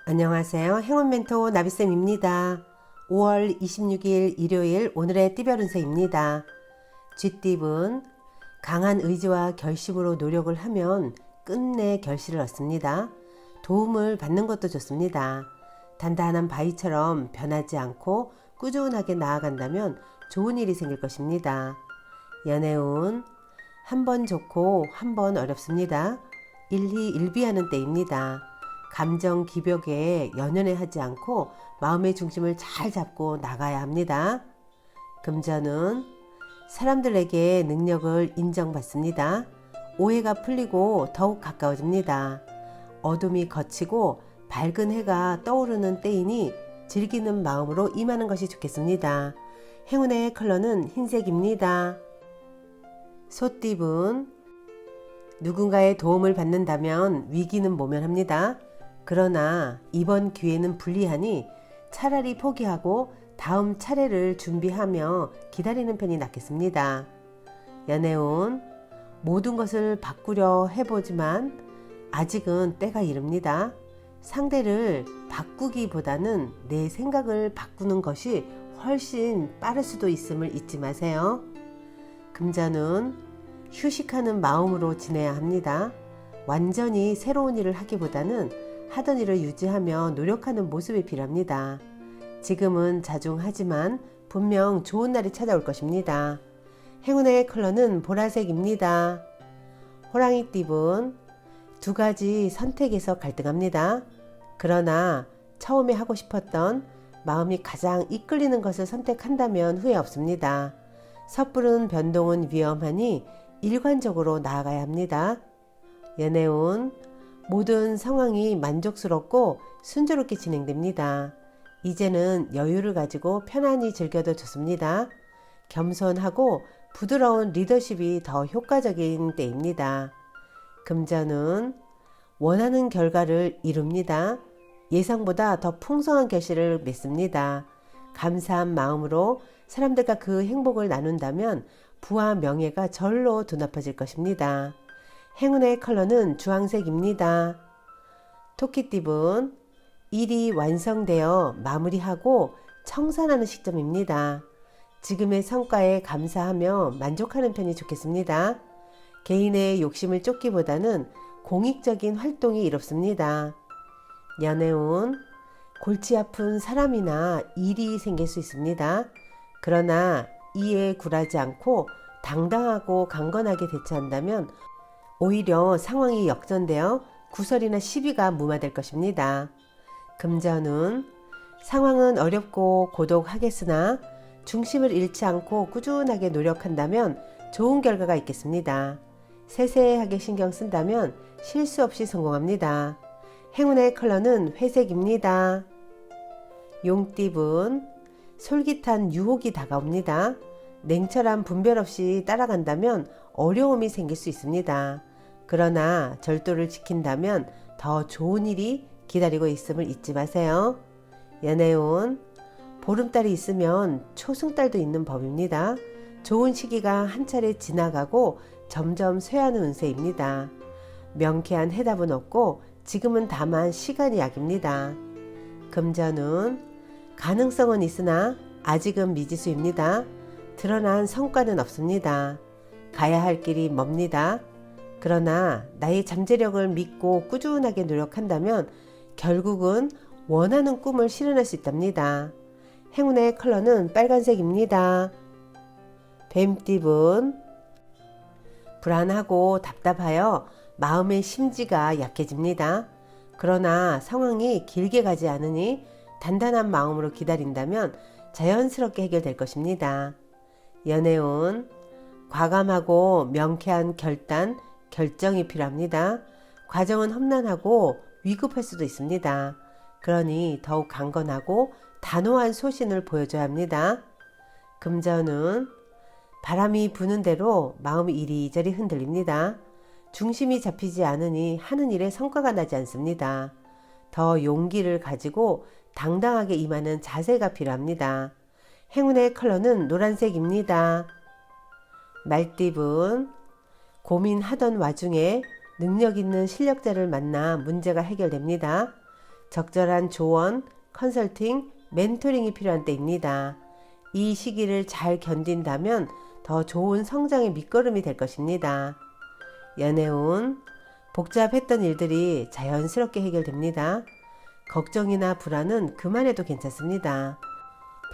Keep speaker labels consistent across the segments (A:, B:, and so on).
A: 안녕하세요. 행운멘토 나비쌤입니다. 5월 26일 일요일 오늘의 띠별 운세입니다. 쥐띠분 강한 의지와 결심으로 노력을 하면 끝내 결실을 얻습니다. 도움을 받는 것도 좋습니다. 단단한 바위처럼 변하지 않고 꾸준하게 나아간다면 좋은 일이 생길 것입니다. 연애운 한 번 좋고 한 번 어렵습니다. 일희일비하는 때입니다. 감정 기복에 연연해 하지 않고 마음의 중심을 잘 잡고 나가야 합니다. 금전은 사람들에게 능력을 인정받습니다. 오해가 풀리고 더욱 가까워집니다. 어둠이 걷히고 밝은 해가 떠오르는 때이니 즐기는 마음으로 임하는 것이 좋겠습니다. 행운의 컬러는 흰색입니다. 소띠분 누군가의 도움을 받는다면 위기는 모면합니다. 그러나 이번 기회는 불리하니 차라리 포기하고 다음 차례를 준비하며 기다리는 편이 낫겠습니다. 연애운 모든 것을 바꾸려 해보지만 아직은 때가 이릅니다. 상대를 바꾸기보다는 내 생각을 바꾸는 것이 훨씬 빠를 수도 있음을 잊지 마세요. 금전은 휴식하는 마음으로 지내야 합니다. 완전히 새로운 일을 하기보다는 하던 일을 유지하며 노력하는 모습이 필요합니다. 지금은 자중하지만 분명 좋은 날이 찾아올 것입니다. 행운의 컬러는 보라색입니다. 호랑이띠분 두 가지 선택에서 갈등합니다. 그러나 처음에 하고 싶었던 마음이 가장 이끌리는 것을 선택한다면 후회 없습니다. 섣부른 변동은 위험하니 일관적으로 나아가야 합니다. 연애운 모든 상황이 만족스럽고 순조롭게 진행됩니다. 이제는 여유를 가지고 편안히 즐겨도 좋습니다. 겸손하고 부드러운 리더십이 더 효과적인 때입니다. 금전은 원하는 결과를 이룹니다. 예상보다 더 풍성한 결실을 맺습니다. 감사한 마음으로 사람들과 그 행복을 나눈다면 부와 명예가 절로 드높아질 것입니다. 행운의 컬러는 주황색입니다. 토끼띠분 일이 완성되어 마무리하고 청산하는 시점입니다. 지금의 성과에 감사하며 만족하는 편이 좋겠습니다. 개인의 욕심을 쫓기보다는 공익적인 활동이 이롭습니다. 연애운 골치 아픈 사람이나 일이 생길 수 있습니다. 그러나 이에 굴하지 않고 당당하고 강건하게 대처한다면 오히려 상황이 역전되어 구설이나 시비가 무마될 것입니다. 금전은 상황은 어렵고 고독하겠으나 중심을 잃지 않고 꾸준하게 노력한다면 좋은 결과가 있겠습니다. 세세하게 신경 쓴다면 실수 없이 성공합니다. 행운의 컬러는 회색입니다. 용띠분 솔깃한 유혹이 다가옵니다. 냉철한 분별 없이 따라간다면 어려움이 생길 수 있습니다. 그러나 절도를 지킨다면 더 좋은 일이 기다리고 있음을 잊지 마세요. 연애운 보름달이 있으면 초승달도 있는 법입니다. 좋은 시기가 한 차례 지나가고 점점 쇠하는 운세입니다. 명쾌한 해답은 없고 지금은 다만 시간이 약입니다. 금전은 가능성은 있으나 아직은 미지수입니다. 드러난 성과는 없습니다. 가야 할 길이 멉니다. 그러나 나의 잠재력을 믿고 꾸준하게 노력한다면 결국은 원하는 꿈을 실현할 수 있답니다. 행운의 컬러는 빨간색입니다. 뱀띠분 불안하고 답답하여 마음의 심지가 약해집니다. 그러나 상황이 길게 가지 않으니 단단한 마음으로 기다린다면 자연스럽게 해결될 것입니다. 연애운 과감하고 명쾌한 결정이 필요합니다. 과정은 험난하고 위급할 수도 있습니다. 그러니 더욱 강건하고 단호한 소신을 보여줘야 합니다. 금전은 바람이 부는 대로 마음이 이리저리 흔들립니다. 중심이 잡히지 않으니 하는 일에 성과가 나지 않습니다. 더 용기를 가지고 당당하게 임하는 자세가 필요합니다. 행운의 컬러는 노란색입니다. 말띠분 고민하던 와중에 능력 있는 실력자를 만나 문제가 해결됩니다. 적절한 조언, 컨설팅, 멘토링이 필요한 때입니다. 이 시기를 잘 견딘다면 더 좋은 성장의 밑거름이 될 것입니다. 연애운, 복잡했던 일들이 자연스럽게 해결됩니다. 걱정이나 불안은 그만해도 괜찮습니다.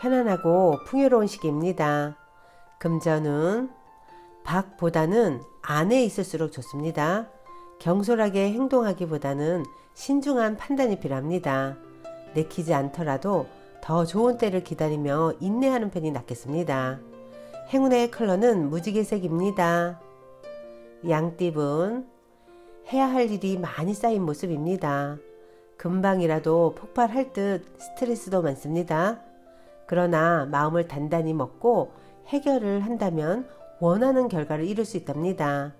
A: 편안하고 풍요로운 시기입니다. 금전운, 박보다는 안에 있을수록 좋습니다. 경솔하게 행동하기보다는 신중한 판단이 필요합니다. 내키지 않더라도 더 좋은 때를 기다리며 인내하는 편이 낫겠습니다. 행운의 컬러는 무지개색입니다. 양띠분, 해야 할 일이 많이 쌓인 모습입니다. 금방이라도 폭발할 듯 스트레스도 많습니다. 그러나 마음을 단단히 먹고 해결을 한다면 원하는 결과를 이룰 수 있답니다.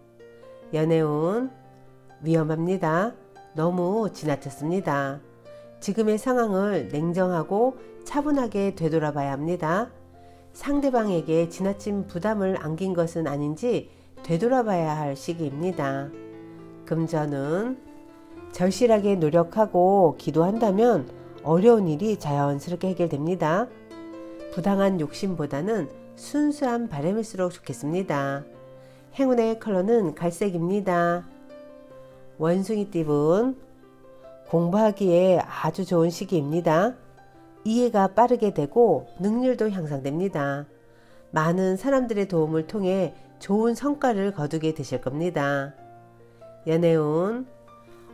A: 연애운, 위험합니다. 너무 지나쳤습니다. 지금의 상황을 냉정하고 차분하게 되돌아봐야 합니다. 상대방에게 지나친 부담을 안긴 것은 아닌지 되돌아봐야 할 시기입니다. 금전은 절실하게 노력하고 기도한다면 어려운 일이 자연스럽게 해결됩니다. 부당한 욕심보다는 순수한 바람일수록 좋겠습니다. 행운의 컬러는 갈색입니다. 원숭이띠분, 공부하기에 아주 좋은 시기입니다. 이해가 빠르게 되고 능률도 향상됩니다. 많은 사람들의 도움을 통해 좋은 성과를 거두게 되실 겁니다. 연애운,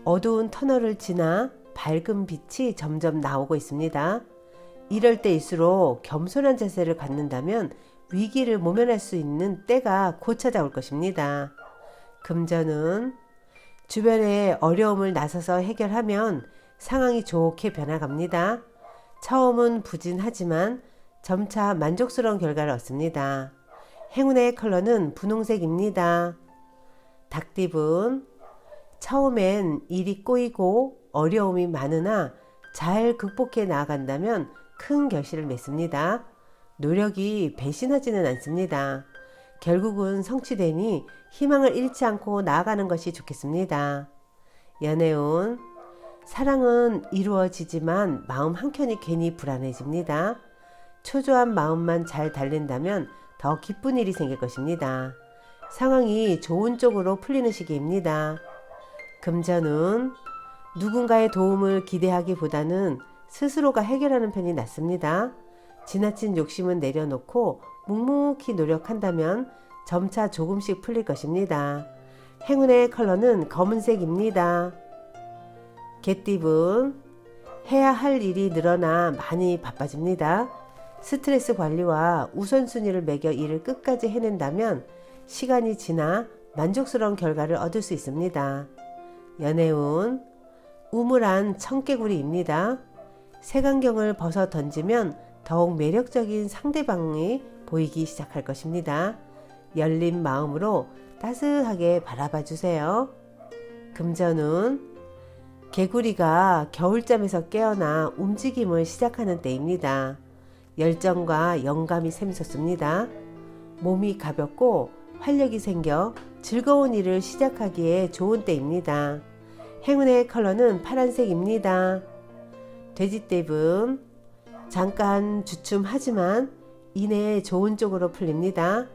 A: 어두운 터널을 지나 밝은 빛이 점점 나오고 있습니다. 이럴 때일수록 겸손한 자세를 갖는다면 위기를 모면할 수 있는 때가 곧 찾아올 것입니다. 금전은 주변의 어려움을 나서서 해결하면 상황이 좋게 변화갑니다. 처음은 부진하지만 점차 만족스러운 결과를 얻습니다. 행운의 컬러는 분홍색입니다. 닭띠분, 처음엔 일이 꼬이고 어려움이 많으나 잘 극복해 나아간다면 큰 결실을 맺습니다. 노력이 배신하지는 않습니다. 결국은 성취되니 희망을 잃지 않고 나아가는 것이 좋겠습니다. 연애운, 사랑은 이루어지지만 마음 한켠이 괜히 불안해집니다. 초조한 마음만 잘 달랜다면 더 기쁜 일이 생길 것입니다. 상황이 좋은 쪽으로 풀리는 시기입니다. 금전은 누군가의 도움을 기대하기보다는 스스로가 해결하는 편이 낫습니다. 지나친 욕심은 내려놓고 묵묵히 노력한다면 점차 조금씩 풀릴 것입니다. 행운의 컬러는 검은색입니다. 개띠분, 해야 할 일이 늘어나 많이 바빠집니다. 스트레스 관리와 우선순위를 매겨 일을 끝까지 해낸다면 시간이 지나 만족스러운 결과를 얻을 수 있습니다. 연애운, 우물안 청개구리입니다. 색안경을 벗어 던지면 더욱 매력적인 상대방이 보이기 시작할 것입니다. 열린 마음으로 따스하게 바라봐 주세요. 금전운, 개구리가 겨울잠에서 깨어나 움직임을 시작하는 때입니다. 열정과 영감이 샘솟습니다. 몸이 가볍고 활력이 생겨 즐거운 일을 시작하기에 좋은 때입니다. 행운의 컬러는 파란색입니다. 돼지띠분, 잠깐 주춤하지만 이내 좋은 쪽으로 풀립니다.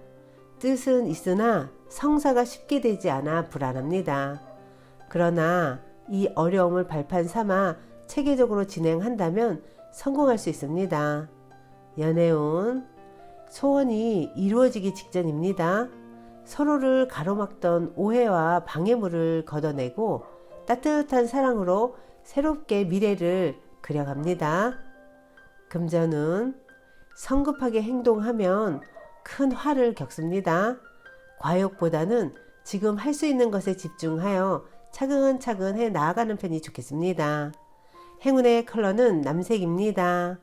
A: 뜻은 있으나 성사가 쉽게 되지 않아 불안합니다. 그러나 이 어려움을 발판 삼아 체계적으로 진행한다면 성공할 수 있습니다. 연애운, 소원이 이루어지기 직전입니다. 서로를 가로막던 오해와 방해물을 걷어내고 따뜻한 사랑으로 새롭게 미래를 그려갑니다. 금전은 성급하게 행동하면 큰 화를 겪습니다. 과욕보다는 지금 할 수 있는 것에 집중하여 차근차근 해 나아가는 편이 좋겠습니다. 행운의 컬러는 남색입니다.